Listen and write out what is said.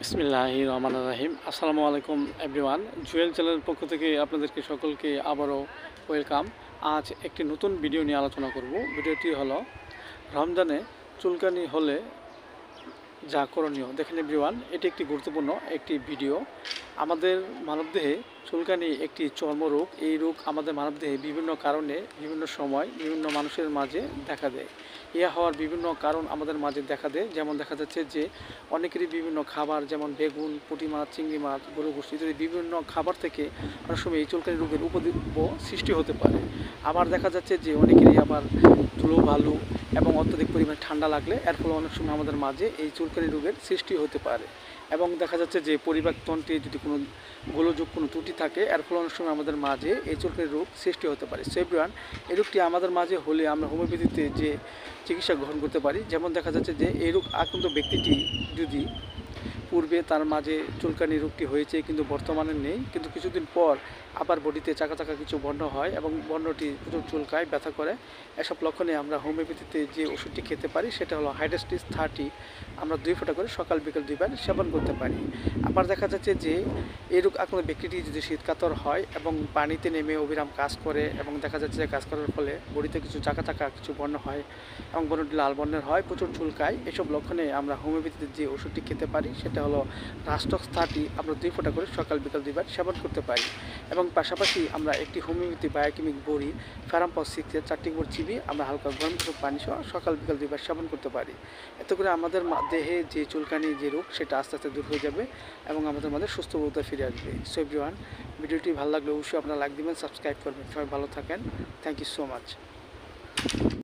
বিসমিল্লাহির রহমানির রহিম। আসসালামু আলাইকুম এভরিওয়ান। জুয়েল চ্যানেলের পক্ষ থেকে আপনাদেরকে সকলকে আবারও ওয়েলকাম। আজ একটি নতুন ভিডিও নিয়ে আলোচনা করব। ভিডিওটি হলো রমজানে চুলকানি হলে যা করণীয়। দেখেন এভরিওয়ান, এটি একটি গুরুত্বপূর্ণ একটি ভিডিও। আমাদের মানবদেহে চুলকানি একটি চর্মরোগ। এই রোগ আমাদের মানবদেহে বিভিন্ন কারণে বিভিন্ন সময় বিভিন্ন মানুষের মাঝে দেখা দেয়। ইয়া হওয়ার বিভিন্ন কারণ আমাদের মাঝে দেখা দেয়। যেমন দেখা যাচ্ছে যে অনেকেরই বিভিন্ন খাবার, যেমন বেগুন, পুঁটি মাছ, চিংড়ি মাছ, গরু গোশত ইত্যাদি বিভিন্ন খাবার থেকে অনেক সময় এই চুলকানি রোগের উপদ্রব সৃষ্টি হতে পারে। আবার দেখা যাচ্ছে যে অনেকেরই আবার ধুলো বালু এবং অত্যধিক পরিমাণে ঠান্ডা লাগলে এর ফলে অনেক সময় আমাদের মাঝে এই চুলকানি রোগের সৃষ্টি হতে পারে। এবং দেখা যাচ্ছে যে পরিপাকতন্ত্রে যদি কোনো গোলযোগ কোনো ত্রুটি থাকে এর ফলে অনেক সময় আমাদের মাঝে এই চুলকানি রোগ সৃষ্টি হতে পারে। সো এভরিওয়ান, এই রোগটি আমাদের মাঝে হলে আমরা হোমিওপ্যাথিতে যে চিকিৎসা গ্রহণ করতে পারি। যেমন দেখা যাচ্ছে যে এই রোগ আক্রান্ত ব্যক্তিটি যদি পূর্বে তার মাঝে চুলকানি রোগটি হয়েছে কিন্তু বর্তমানে নেই, কিন্তু কিছুদিন পর আবার বডিতে চাকা চাকা কিছু বর্ণ হয় এবং বর্ণটি প্রচুর চুলকায়, ব্যথা করে, এসব লক্ষণে আমরা হোমিওপ্যাথিতে যে ওষুধটি খেতে পারি সেটা হলো হাইড্রাস্টিস 30। আমরা 2 ফোঁটা করে সকাল বিকেল 2 বার সেবন করতে পারি। আবার দেখা যাচ্ছে যে এই রোগ আক্রান্ত ব্যক্তিটি যদি শীতকাতর হয় এবং পানিতে নেমে অবিরাম কাজ করে এবং দেখা যাচ্ছে যে কাজ করার ফলে বডিতে কিছু চাকা চাকা কিছু বর্ণ হয় এবং বর্ণটি লাল বর্ণের হয়, প্রচুর চুলকায়, এসব লক্ষণে আমরা হোমিওপ্যাথিতে যে ওষুধটি খেতে পারি সেটা হলো রাস্টক্স 30। আমরা 2 ফোঁটা করে সকাল বিকাল 2 বার সেবন করতে পারি। এবং পাশাপাশি আমরা একটি হোমিওপ্যাথি বায়োকেমিক বড়ি ফেরাম্পস 6-এর 4টি গুঁড়ো চিবি আমরা হালকা গরম করে পানি সহ সকাল বিকাল 2 বার সেবন করতে পারি। এতে করে আমাদের দেহে যে চুলকানি যে রোগ সেটা আস্তে আস্তে দূর হয়ে যাবে এবং আমাদের মধ্যে সুস্থ বোধতা ফিরে আসবে। সো এভরিওয়ান, ভিডিওটি ভালো লাগলে অবশ্যই আপনারা লাইক দিবেন, সাবস্ক্রাইব করবেন। সবাই ভালো থাকেন। Thank you so much.